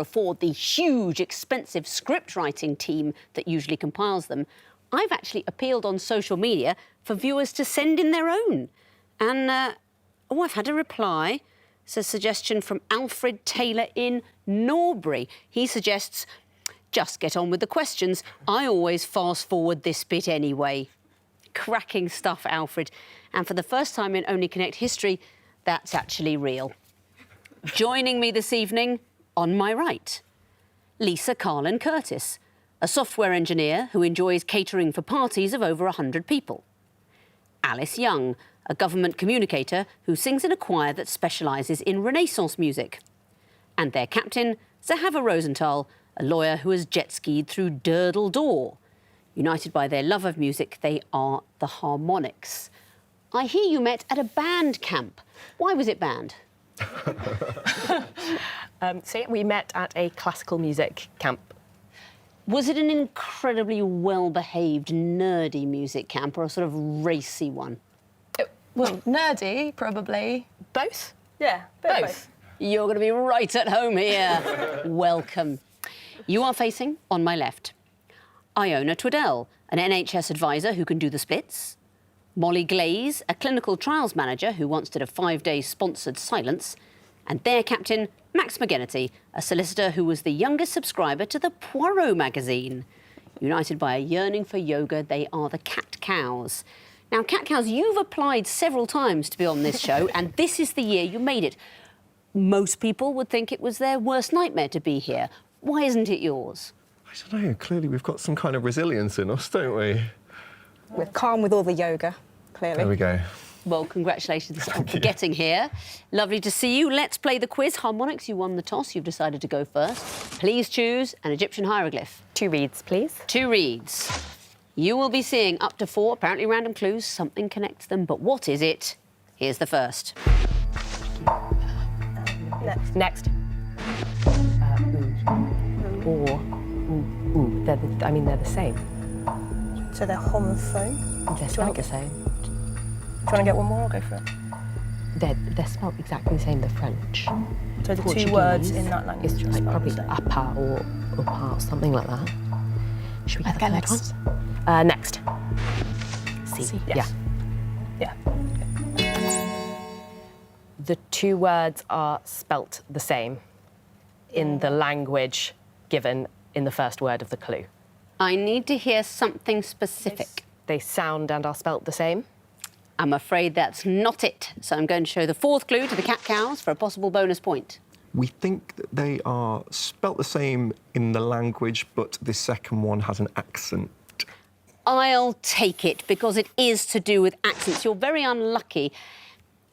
afford the huge, expensive script writing team that usually compiles them, I've actually appealed on social media for viewers to send in their own. And, I've had a reply. It's a suggestion from Alfred Taylor in Norbury. He suggests, just get on with the questions. I always fast-forward this bit anyway. Cracking stuff, Alfred. And for the first time in Only Connect history, that's actually real. Joining me this evening, on my right, Lisa Carlin Curtis, a software engineer who enjoys catering for parties of over 100 people. Alice Young, a government communicator who sings in a choir that specialises in Renaissance music. And their captain, Zahava Rosenthal, a lawyer who has jet-skied through Durdle Door. United by their love of music, they are the Harmonics. I hear you met at a band camp. Why was it banned? We met at a classical music camp. Was it an incredibly well-behaved, nerdy music camp or a sort of racy one? Well, nerdy, probably. Both? Yeah, both. You're going to be right at home here. Welcome. You are facing, on my left, Iona Twaddell, an NHS advisor who can do the splits. Molly Glaze, a clinical trials manager who once did a 5-day sponsored silence. And their captain, Max McGinnity, a solicitor who was the youngest subscriber to the Poirot magazine. United by a yearning for yoga, they are the Cat Cows. Now, Cat Cows, you've applied several times to be on this show, and this is the year you made it. Most people would think it was their worst nightmare to be here. Why isn't it yours? I don't know. Clearly, we've got some kind of resilience in us, don't we? We're calm with all the yoga, clearly. There we go. Well, congratulations on getting here. Lovely to see you. Let's play the quiz. Harmonics, you won the toss. You've decided to go first. Please choose an Egyptian hieroglyph. 2 reads, please. 2 reads. You will be seeing up to 4, apparently random clues. Something connects them, but what is it? Here's the first. Next. Or. They're the same. So they're homophone. They're spelled the same. Do you want to get one more or go for it? They're spelled exactly the same, the French. So the Portuguese 2 words in that language is are like spelled probably the same. apa or upa or something like that. Should we get the third next. one? Next. C. Yes. Yeah. The 2 words are spelt the same in the language given in the first word of the clue. I need to hear something specific. They sound and are spelt the same. I'm afraid that's not it. So I'm going to show the 4th clue to the Cat Cows for a possible bonus point. We think that they are spelt the same in the language, but the second one has an accent. I'll take it, because it is to do with accents. You're very unlucky.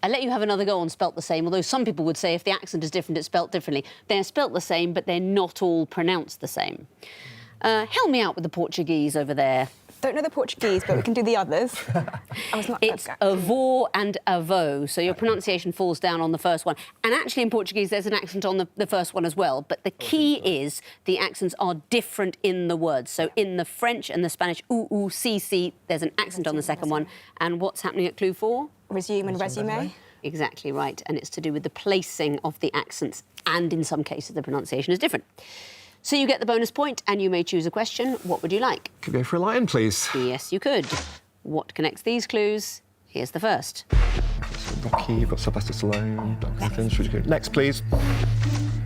I'll let you have another go on spelt the same, although some people would say if the accent is different, it's spelt differently. They're spelt the same, but they're not all pronounced the same. Help me out with the Portuguese over there. Don't know the Portuguese, but we can do the others. It's avô and avô, so your pronunciation falls down on the first one. And actually in Portuguese there's an accent on the first one as well, but the key is the accents are different in the words. So in the French and the Spanish, oo, si, there's an accent on the second one. And what's happening at clue 4? Resume and resume. Exactly right, and it's to do with the placing of the accents, and in some cases the pronunciation is different. So you get the bonus point, and you may choose a question. What would you like? Could we go for a lion, please? Yes, you could. What connects these clues? Here's the first. So Rocky, you've got Sylvester Stallone, Dr. Finch. Would you go next, please?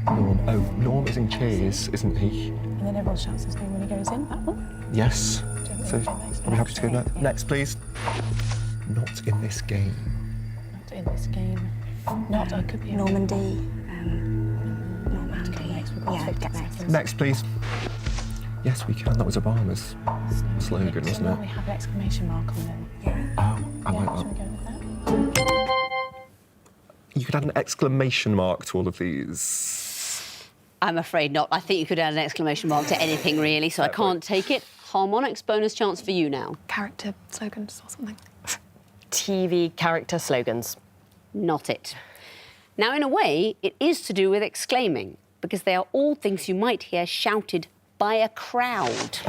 Norm. Oh, Norm is in Cheers, isn't he? And then everyone shouts his name when he goes in, that one. Yes. So, are we happy to go next, please? Not in this game. Not in this game. Not, I could be... Normandy. Yeah, get next. Next, please. Yes, we can. That was Obama's slogan, wasn't it? We have an exclamation mark on them. Yeah. Oh, I like Should we that. go with that? You could add an exclamation mark to all of these. I'm afraid not. I think you could add an exclamation mark to anything, really, so I can't take it. Harmonics, bonus chance for you now. Character slogans or something. TV character slogans. Not it. Now, in a way, it is to do with exclaiming, because they are all things you might hear shouted by a crowd.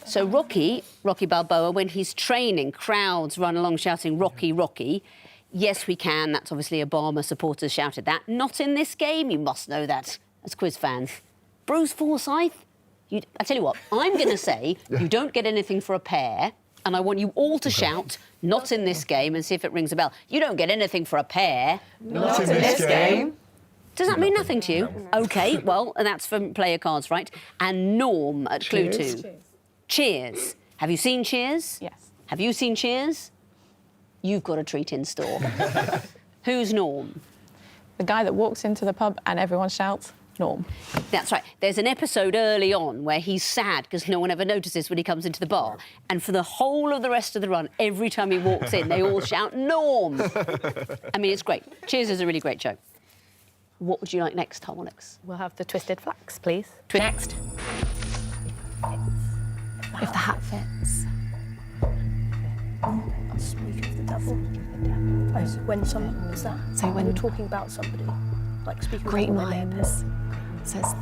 So Rocky Balboa, when he's training, crowds run along shouting, "Rocky, Rocky." Yes, we can. That's obviously Obama supporters shouted that. Not in this game, you must know that. as quiz fans. Bruce Forsyth, I tell you what, I'm going to say you don't get anything for a pair, and I want you all to shout, not in this game, and see if it rings a bell. You don't get anything for a pair. Not in this game. Does that mean nothing to you? OK, well, and that's from player cards, right? And Norm at Clue 2. Cheers. Have you seen Cheers? Yes. Have you seen Cheers? You've got a treat in store. Who's Norm? The guy that walks into the pub and everyone shouts, Norm. That's right. There's an episode early on where he's sad because no one ever notices when he comes into the bar. And for the whole of the rest of the run, every time he walks in, they all shout, Norm. I mean, it's great. Cheers is a really great show. What would you like next, Harmonics? We'll have the twisted flax, please. Next. If the hat fits. I'll speak of the devil. When someone was that? So when we're talking about somebody, like speaking great about their name. minds. So it's,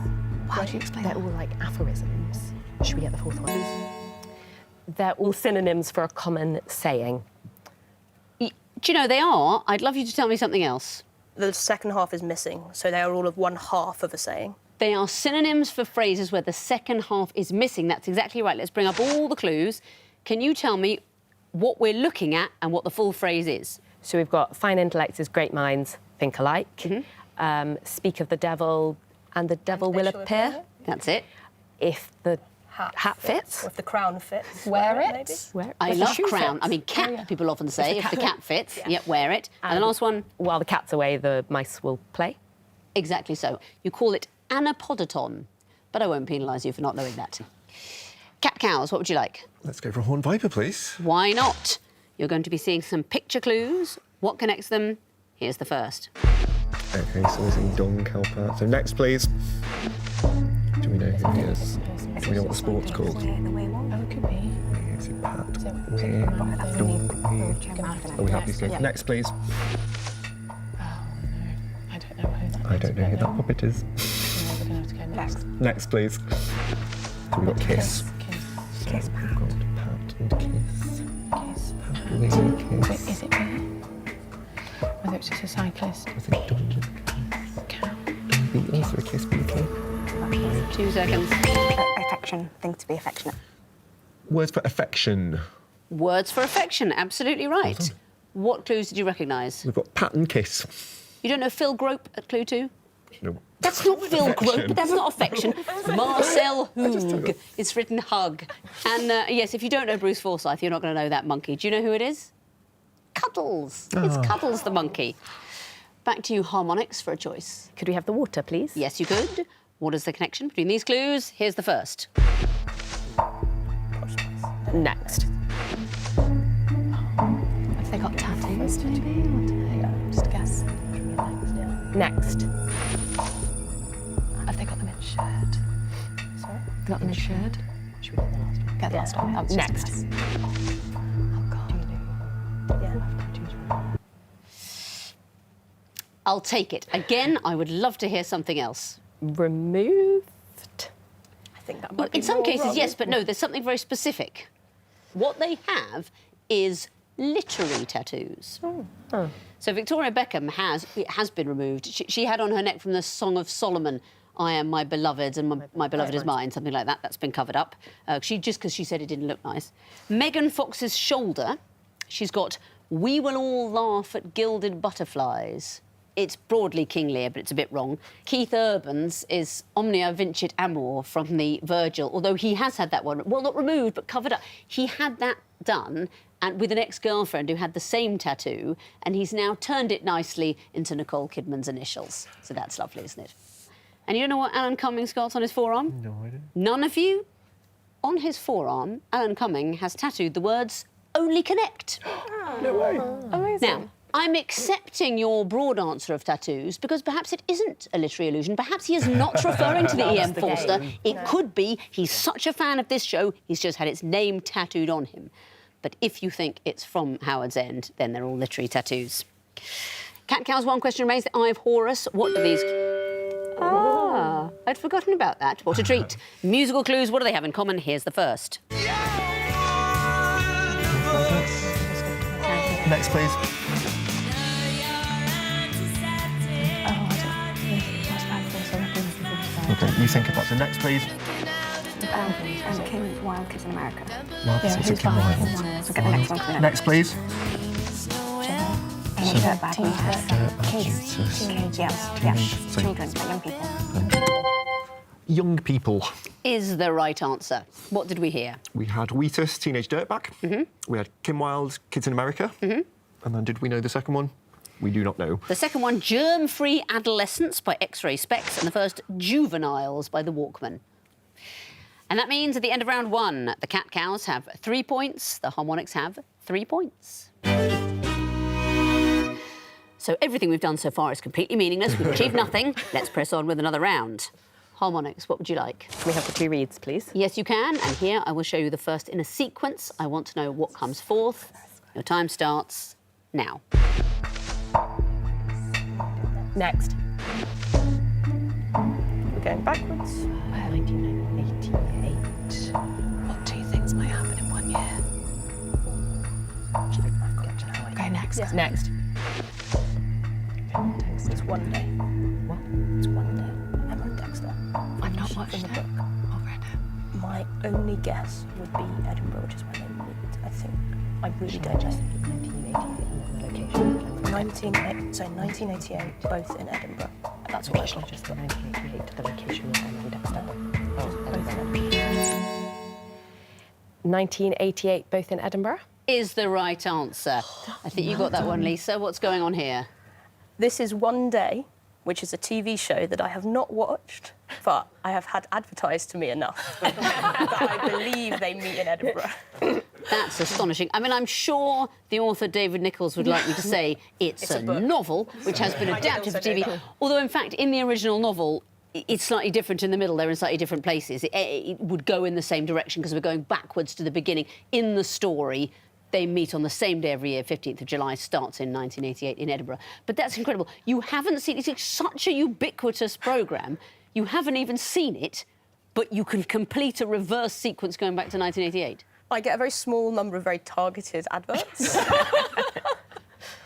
how do you explain They're that? all like aphorisms. Should we get the fourth one? They're all synonyms for a common saying. Do you know they are? I'd love you to tell me something else. The second half is missing, so they are all of one half of a saying. They are synonyms for phrases where the second half is missing. That's exactly right. Let's bring up all the clues. Can you tell me what we're looking at and what the full phrase is? So we've got fine intellects is great minds think alike. Speak of the devil and the devil will appear. That's it. If the hat fits. Or if the crown fits. Wear it. Maybe. Where, I if the love shoe crown. fits. I mean, cat, people often say, if the cat fits. Yep, wear it. And the last one, While the cat's away, the mice will play. exactly so. You call it anapodaton, but I won't penalise you for not knowing that. Cat cows, what would you like? Let's go for a horned viper, please. Why not? You're going to be seeing some picture clues. What connects them? Here's the first. OK, so we're seeing Don Calpat. So next, please. Do we know who he is? Do we know what the sport's called? Oh, it could be. Is it Pat? So, Weir? that's Don Weir? Are we happy to go? Next, please. Oh, no. I don't know who that I don't know who that puppet is. No, we're going to have to go next. Next, please. So we've got Kiss. Kiss. So we've got Pat and Kiss. Kiss. Pat, Weir, Wait, Kiss. is it me? Whether it's just a cyclist. I think Don. Cow. Be also a Kiss, be a kid. 2 seconds. Affection, thing to be affectionate. Words for affection. Words for affection, absolutely right. What clues did you recognise? We've got Pat and Kiss. You don't know Phil Grope at Clue 2? No. That's not Phil Grope, but that's not affection. Marcel Hoog. It's written hug. And yes, if you don't know Bruce Forsyth, you're not going to know that monkey. Do you know who it is? Cuddles. It's Cuddles the monkey. Back to you, Harmonics, for a choice. Could we have the water, please? Yes, you could. What is the connection between these clues? Here's the first. Next. Have they got tattoos, maybe? Just a guess. Next. Have they got them in shirt? Sorry? They got them in shirt? Should we get the last one? Get the last one. Oh, it's just a Next. guess. Oh, God. Yeah. I'll take it. Again, I would love to hear something else. Removed. I think that Well, might be in some more cases, wrong. yes, but no, there's something very specific. What they have is literary tattoos. So Victoria Beckham has been removed. She had on her neck from the Song of Solomon, I am my beloved and my beloved is mine, something like that. That's been covered up. Just because she said it didn't look nice. Megan Fox's shoulder, she's got We will all laugh at gilded butterflies. It's broadly King Lear, but it's a bit wrong. Keith Urban's is Omnia Vincit Amor from the Virgil, although he has had that one, well, not removed, but covered up. He had that done and with an ex-girlfriend who had the same tattoo, and he's now turned it nicely into Nicole Kidman's initials. So that's lovely, isn't it? And you don't know what Alan Cummings got on his forearm? No idea. None of you? On his forearm, Alan Cumming has tattooed the words, only connect. No way. Amazing. Now, I'm accepting your broad answer of tattoos because perhaps it isn't a literary allusion. Perhaps he is not referring to the E.M. Forster. It could be he's such a fan of this show, he's just had its name tattooed on him. But if you think it's from Howard's End, then they're all literary tattoos. Cat Cows, one question remains. The Eye of Horus. What do these... Ah, I'd forgotten about that. What a treat. Musical clues, what do they have in common? Here's the first. Next, please. Oh, I don't. That's bad for us, I reckon. Don't you think about the next, please? Kim Wild Kids in America. Wild Kids who's of Kim behind Wilde. So get the next one coming up. Next, please. Dirtbag. Jesus. Kids. Yes. Teenage- so- Children, but young people. Young people. Is the right answer. What did we hear? We had Wheatus, Teenage Dirtbag. We had Kim Wilde, Kids in America. And then did we know the second one? We do not know. The second one, Germ-Free Adolescence by X-Ray Specs, and the first, Juveniles by The Walkmen. And that means at the end of round one, the Cat Cows have 3 points, the Harmonics have 3 points. So everything we've done so far is completely meaningless. We've achieved nothing. Let's press on with another round. Harmonics, what would you like? Can we have the 2 reads, please? Yes, you can. And here I will show you the first in a sequence. I want to know what comes forth. Your time starts now. Next. We're going backwards. 1988. What 2 things might happen in 1 year? Okay, next. Yeah. Next. It's one day. What? It's one day. Emma and Dexter. I've not watched in the it. book. I've read it. My only guess would be Edinburgh, which is where they meet. I think. I really don't know. 1988, both in Edinburgh. That's what I got. Just the 1988 to the location of Emma and Dexter. Both in Edinburgh. 1988, both in Edinburgh. Is the right answer. I think you got that one, Lisa. What's going on here? This is One Day, which is a TV show that I have not watched, but I have had advertised to me enough that I believe they meet in Edinburgh. That's astonishing. I mean, I'm sure the author David Nichols would like me to say it's a book. novel which has been I did adapted for also know TV. that. Although, in fact, in the original novel, it's slightly different in the middle. They're in slightly different places. It would go in the same direction because we're going backwards to the beginning. In the story, they meet on the same day every year. 15th of July starts in 1988 in Edinburgh. But that's incredible. You haven't seen it. It's such a ubiquitous programme. You haven't even seen it, but you can complete a reverse sequence going back to 1988. I get a very small number of very targeted adverts.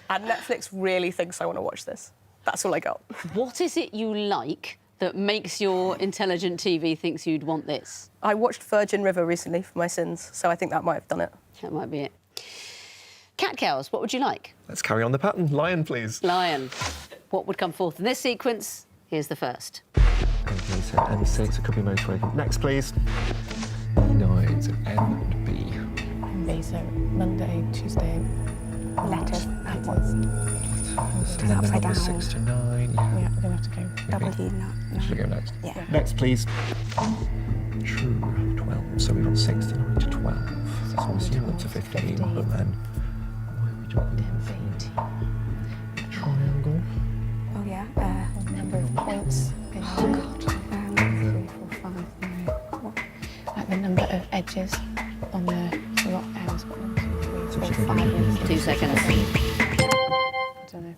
And Netflix really thinks I want to watch this. That's all I got. What is it you like that makes your intelligent TV thinks you'd want this? I watched Virgin River recently for my sins, so I think that might have done it. That might be it. Cat Cows, what would you like? Let's carry on the pattern. Lion, please. Lion. What would come forth in this sequence? Here's the first. Okay, so M6, it could be motorway. Next, please. B9, so M and B. B, so Monday, Tuesday. Letters. Letters. And then the upside numbers down. 6 to 9. Yeah, Yeah. we're gonna have to go. W, no. Should we go next? Yeah. Next, please. True, 12. So we've got 6 to 9 to 12. So I'm assuming up to 15, but then why are we jumping in 15? Triangle. Oh, yeah. Number of points. Oh, God. 3, 4, 5, 9. Like the number of edges on the rock hours. 1, 2, 3, 4, 5. 2 seconds. I don't know.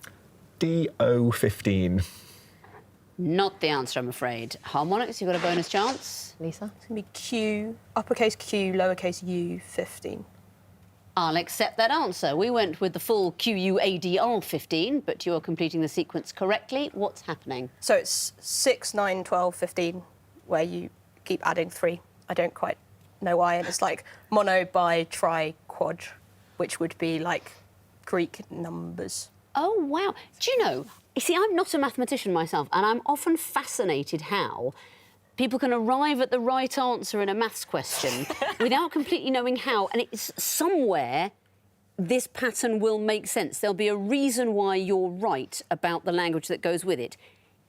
DO15. Not the answer, I'm afraid. Harmonics, you've got a bonus chance. Lisa? It's going to be Q, uppercase Q, lowercase u, 15. I'll accept that answer. We went with the full QUADR 15, but you're completing the sequence correctly. What's happening? So it's 6, 9, 12, 15, where you keep adding 3. I don't quite know why. And it's like mono, bi, tri, quad, which would be like Greek numbers. Oh, wow. Do you know, you see, I'm not a mathematician myself, and I'm often fascinated how people can arrive at the right answer in a maths question without completely knowing how, and it's somewhere this pattern will make sense. There'll be a reason why you're right about the language that goes with it.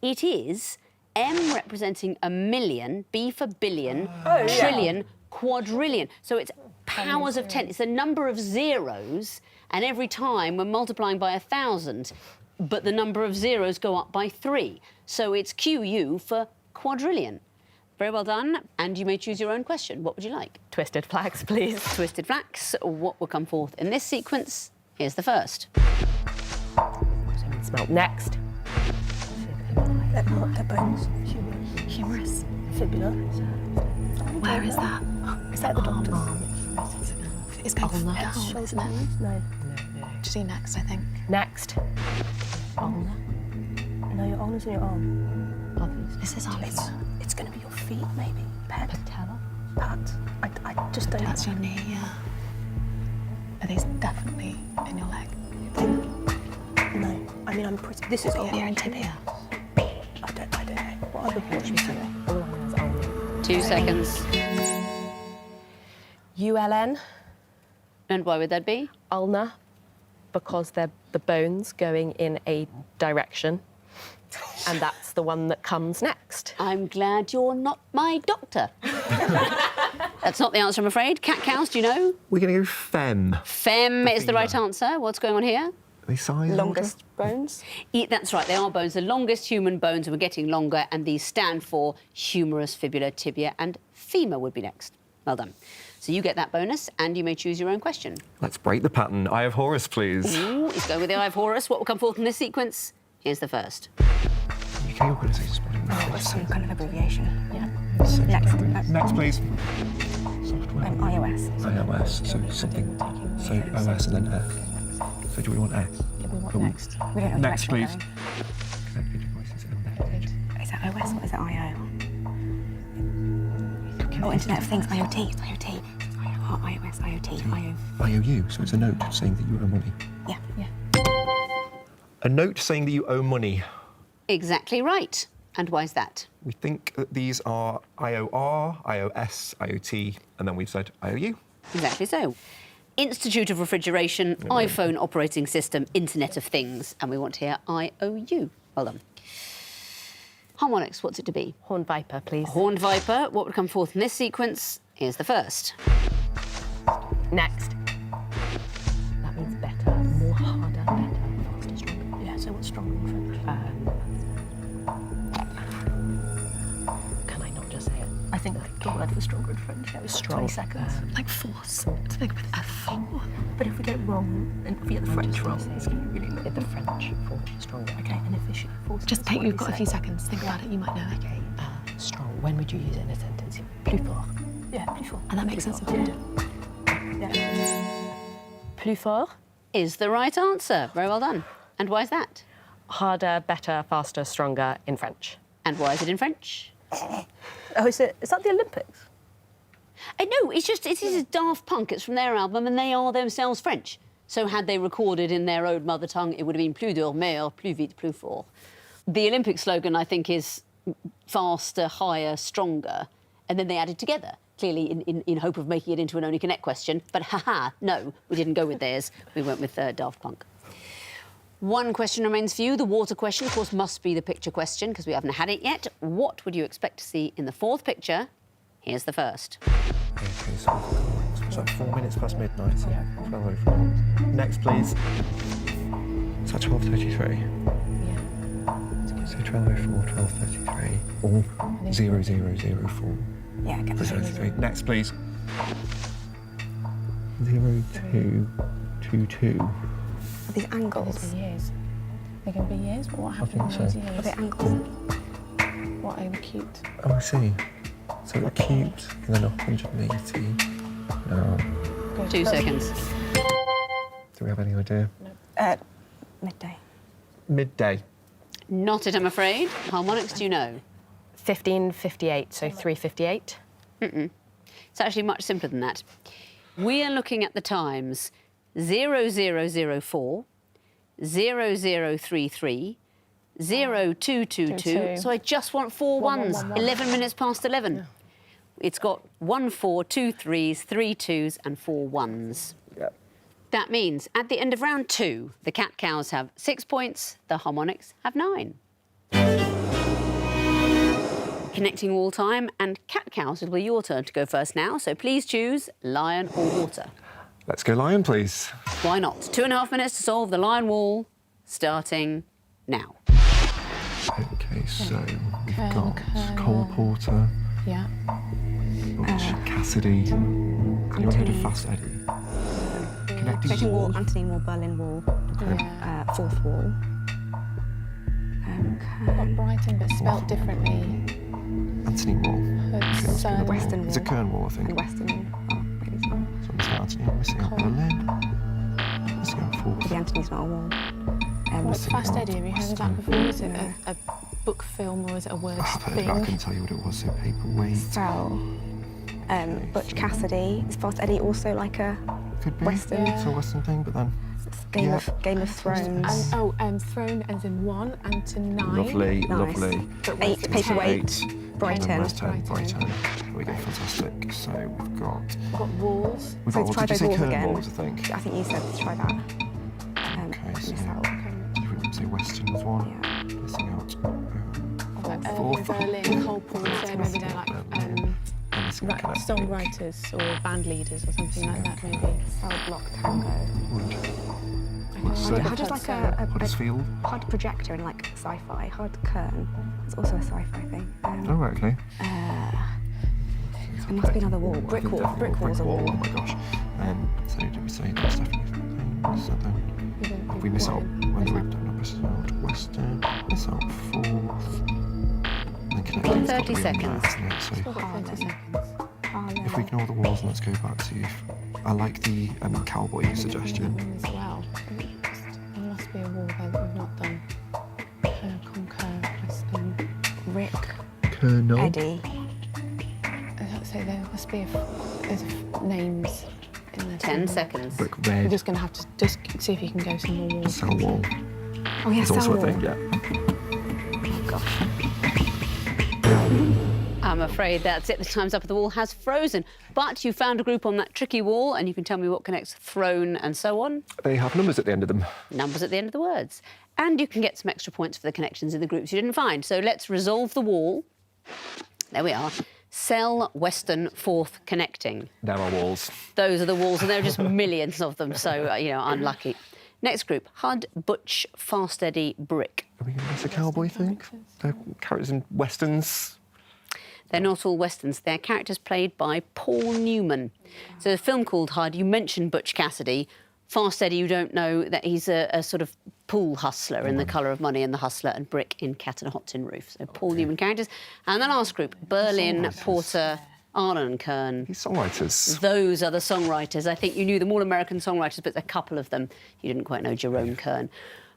It is M representing a million, B for billion, trillion, quadrillion. So it's powers of 10. It's the number of zeros, and every time we're multiplying by 1,000, but the number of zeros go up by 3. So it's QU for quadrillion. Very well done. And you may choose your own question. What would you like? Twisted flags, please. Twisted flax. What will come forth in this sequence? Here's the first. Smell. Next. They're bones. Humerus. Fibula. Where is that? Is that the doctor's? It's going for down, isn't it? No. To do next, I think. Next. No. No, your arms and your arm. Obviously. This is arm. It's going to be your feet, maybe. Patella. Pat. I just don't. That's your knee, yeah. Are these definitely in your leg? No. I mean, I'm pretty. This is Ear and tibia. I don't know. What other what should we say? 2 seconds. ULN, And why would that be? ulna, because they're the bones going in a direction. And that's the one that comes next. I'm glad you're not my doctor. That's not the answer, I'm afraid. Cat cows, do you know? We're going to go fem. Fem is the right answer. What's going on here? Are they size? Longest bones. That's right, they are bones. The longest human bones, and we're getting longer, and these stand for humerus, fibula, tibia, and femur would be next. Well done. So you get that bonus, and you may choose your own question. Let's break the pattern. Eye of Horus, please. Ooh, let's go with the Eye of Horus. What will come forth in this sequence? Here's the first. UK organisation spelling. What's some kind of abbreviation? Yeah. So- Next. Next, please. Software. iOS. iOS. So something. So OS and then F. So do we want S? Yeah, we want Oh, next. We don't know Next, direction we're please. going. Connected devices embedded. Is that OS or is it IO? Oh, Internet of Things, IoT. It's IoT. Oh, iOS, IoT, IO. IOU. So it's a note saying that you owe money. Yeah. A note saying that you owe money. Exactly right. And why is that? We think that these are IOR, iOS, IoT, and then we've said IOU. Exactly so. Institute of Refrigeration, iPhone operating system, Internet of Things, and we want to hear IOU. Well done. Harmonics, what's it to be? Horned viper, please. Horned viper. What would come forth in this sequence? Here's the first. Next. That means better, more harder, better, faster, stronger. Yeah. So what's stronger in French? Can I not just say it? I think the word for stronger in French. Yeah, it was 20 seconds. Like force. Something with F. But if we get it wrong, and if we get the French wrong, it's going to be really The French for stronger. Okay, and if she forces Just take, you've got a few seconds. Think about it, you might know it. Okay, strong. When would you use it in a sentence? Plus fort. Yeah, plus fort. And that makes sense. Yeah. Plus fort. Is the right answer. Very well done. And why is that? Harder, better, faster, stronger in French. And why is it in French? Oh, is that the Olympics? No, it's just, it is Daft Punk. It's from their album, and they are themselves French. So had they recorded in their own mother tongue, it would have been plus dur, meilleur, plus vite, plus fort. The Olympic slogan, I think, is faster, higher, stronger, and then they added together, clearly in hope of making it into an Only Connect question. But haha, no, we didn't go with theirs. We went with Daft Punk. One question remains for you. The water question, of course, must be the picture question, because we haven't had it yet. What would you expect to see in the fourth picture? Here's the first. Okay, so it's like 4 minutes past midnight. So 12:04. Next, please. Is that 12:33? Yeah. So 12:04, 12:33, or 0004. Yeah, get the 33. Next, please. 0222. Are these angles? Be years. They're going to be years, but what happens think in so. those Are years? they angles? What are acute? Oh, I see. So acute, and then 180. No. 2 seconds. Do we have any idea? Midday. Midday. Not it, I'm afraid. Harmonics, do you know? 15:58, so 3:58. It's actually much simpler than that. We are looking at the times 0004, 0033, 0222. So I just want 4 ones. 11 minutes past 11. Yeah. It's got 1 4, 2 3s, 3 2s, and 4 1s. Yep. That means at the end of round 2, the cat cows have 6 points, the harmonics have 9. Connecting all time, and cat cows, it'll be your turn to go first now. So please choose lion or water. Let's go lion, please. Why not? 2.5 minutes to solve the lion wall, starting now. Okay, so we've Colonel, got Colonel. Cole Porter, Yeah. Butch Cassidy, and you want to do Fast Eddie. Connecting Connecting wall. wall, Anthony Wall, Berlin Wall, fourth wall. Got Brighton, but spelt differently. Anthony Wall. Hood's surname. Western It's a Wall. Kern Wall, I think. And Western Wall. Oh, maybe it's not. So I'm missing Anthony, I'm missing out Berlin. Missing out Maybe fourth. Anthony's not a wall. What's Fast Eddie? Have you heard of that before? Is it a book film or is it a word I've heard thing? of it, I couldn't tell you what it was, so paperweight. Spell. Butch Cassidy. Is Fast Eddie also like a Could be. Western? It's a Western thing, but then... Game of Thrones? Throne as in 1 and to 9. Lovely, Nice. lovely. But 8 where's the paperweight. 10? Brighton. And where's 10? Brighton. Brighton. There we go, fantastic. So we've got... We've got walls. We've So got, try did you those say walls curtain again. walls, I think? I think you said try that. Okay, so miss out. you would say Western was one. Yeah. Missing out. Like Fourth. Berlin, Coldport, so maybe they're like I'm missing out. songwriters or band leaders or something like that, maybe. Cell block tango. What's How does like a Huddersfield? HUD projector in like sci-fi? HUD curtain. It's also a sci-fi thing. Oh, right, okay. There must be another wall. I Brick think wall. definitely Brick wall's a wall. wall. Oh my gosh. So did we say that's definitely things? So then, if we miss out when we've done miss out Western, miss out Fourth, then connecting. 30 seconds. Still So got 30 seconds. if we ignore the walls, let's go back to. I like the cowboy suggestion. As well. There must be a wall there that we've not done. Conquer, Western, Rick. Colonel. Eddie. Let's say there must be there's names in there. 10 seconds. Brick We're red. just going to have to just see if you can go some more walls. Cell wall. Oh yeah, It's cell also a wall. thing, yeah. Oh gosh. I'm afraid that's it. The time's up. The wall has frozen. But you found a group on that tricky wall, and you can tell me what connects throne and so on. They have numbers at the end of them. Numbers at the end of the words. And you can get some extra points for the connections in the groups you didn't find. So let's resolve the wall. There we are. Cell, Western, Fourth, connecting. There are walls. Those are the walls, and there are just millions of them, so, unlucky. Next group, HUD, Butch, Fast Eddie, Brick. Are we going to miss a cowboy thing? They're characters in westerns. They're not all Westerns. They're characters played by Paul Newman. So a film called HUD, you mentioned Butch Cassidy. Fast Eddie, you don't know that he's a sort of pool hustler in The Colour of Money and The Hustler, and Brick in Cat and a Hot Tin Roof. So Paul Newman characters. And the last group, Berlin, Porter, Arlen and Kern. These songwriters. Those are the songwriters. I think you knew them all, American songwriters, but a couple of them you didn't quite know, Jerome Kern.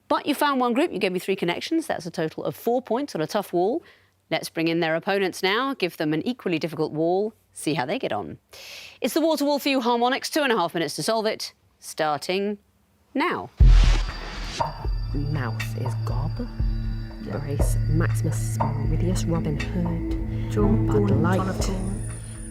But you found one group, you gave me 3 connections. That's a total of 4 points on a tough wall. Let's bring in their opponents now, give them an equally difficult wall, see how they get on. It's the wall-to-wall for you, Harmonics, 2.5 minutes to solve it, starting now. Mouth is Gob. Brace, Maximus Meridius, Robin Hood, Bud Light,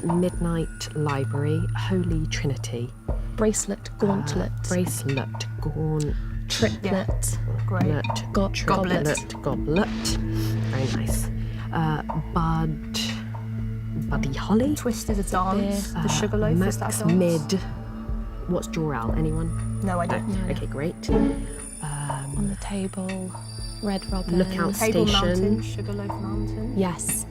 Midnight Library, Holy Trinity, Bracelet, gauntlet, Bracelet, Gauntlet, triplet, Goblet, Goblet. Very nice. Buddy Holly. Twist is a dance. The sugar loaf is that Max a dance? Mid. What's Jor-El? Anyone? No, I don't. Okay, great. on the table, Red Robin. Lookout Table Mountain, Station. Sugarloaf Mountain, Yes.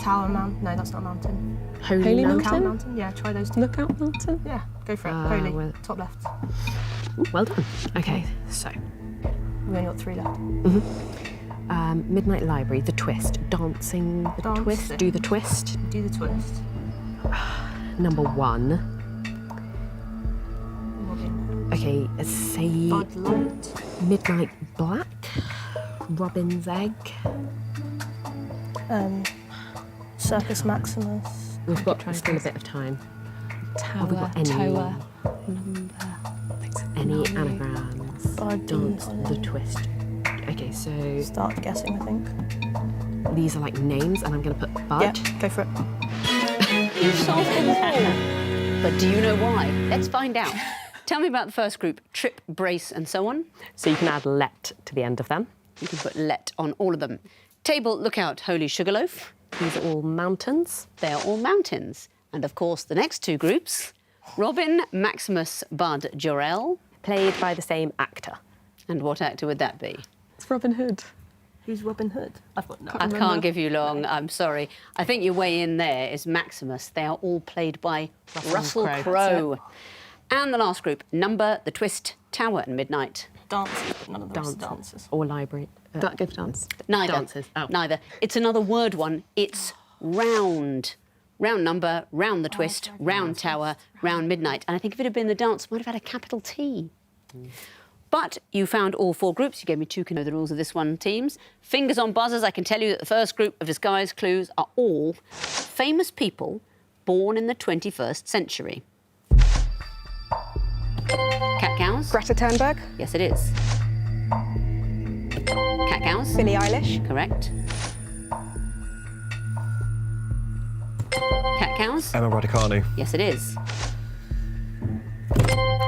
Tower Mountain. No, that's not a mountain. Holy Mountain? Lookout Mountain. Yeah, try those two. Lookout Mountain. Yeah, go for it. well- Holy, top left. Well done. Okay, so We only got 3 left. Midnight Library, The Twist, Dancing, The Dancing. Twist, Do the Twist. Do the twist. Number 1. Robin Okay, say Hood. Bud Light. Midnight Black, Robin's Egg. Circus Maximus. We've got still a bit of time. Have we Tower, got any? Tower. Any anagrams? Buddy Dance, Holly. The Twist. Okay, so Start guessing, I think. these are like names, and I'm going to put Bud. Yeah, go for it. You solved the wall. But do you know why? Let's find out. Tell me about the first group, Trip, Brace and so on. So you can add let to the end of them. You can put let on all of them. Table, Lookout, Holy Sugarloaf. These are all mountains. They are all mountains. And of course, the next 2 groups, Robin, Maximus, Bud, Jor-El. Played by the same actor. And what actor would that be? It's Robin Hood. Who's Robin Hood? I've got no. I can't give you long, I'm sorry. I think your way in there is Maximus. They are all played by Russell Crowe. And the last group, Number, The Twist, Tower and Midnight. Dancers, but none of them are dancers. Or library. That give dance. Neither. Dancers. Oh. Neither. It's another word one. It's round. Round number, round the twist, round tower, round midnight. And I think if it had been the dance, it might have had a capital T. But you found all 4 groups. You gave me 2 can know the rules of this one, teams. Fingers on buzzers, I can tell you that the first group of disguised clues are all famous people born in the 21st century. Cat-cows? Greta Thunberg, Yes, it is. Cat-cows? Billie Eilish, Correct. Cat-cows? Emma Raducanu. Yes, it is.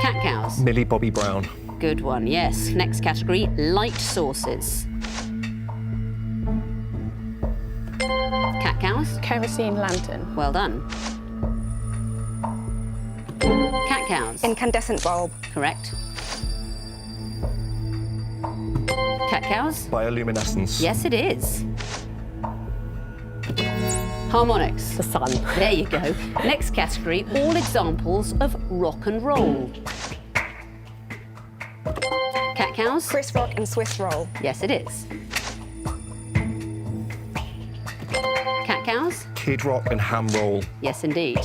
Cat-cows? Millie Bobby Brown. Good one, yes. Next category, light sources. Cat-cows? Kerosene lantern. Well done. Cat-cows? incandescent bulb, Correct. Cat-cows? Bioluminescence. Yes, it is. Harmonics. The sun. There you go. Next category, all examples of rock and roll. Cat-cows? Chris Rock and Swiss roll, Yes, it is. Cat-cows? Kid Rock and Ham Roll. Yes, indeed.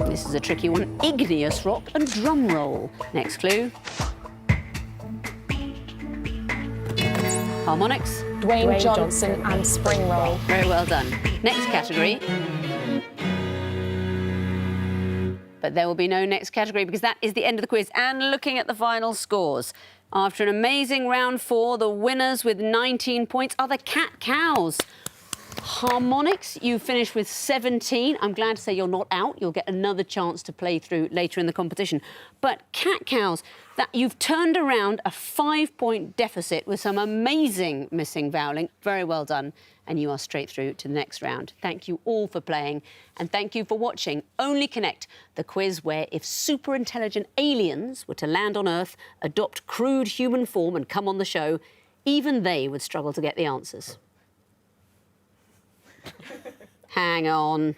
This is a tricky one. Igneous rock and drum roll. Next clue. Harmonics. Dwayne Johnson and spring roll. Very well done. Next category. But there will be no next category because that is the end of the quiz. And looking at the final scores, after an amazing round 4, the winners with 19 points are the cat-cows. Harmonics, you finished with 17. I'm glad to say you're not out. You'll get another chance to play through later in the competition. But cat-cows, that you've turned around a 5-point deficit with some amazing missing voweling. Very well done. And you are straight through to the next round. Thank you all for playing. And thank you for watching Only Connect, the quiz where if super intelligent aliens were to land on Earth, adopt crude human form and come on the show, even they would struggle to get the answers. Hang on.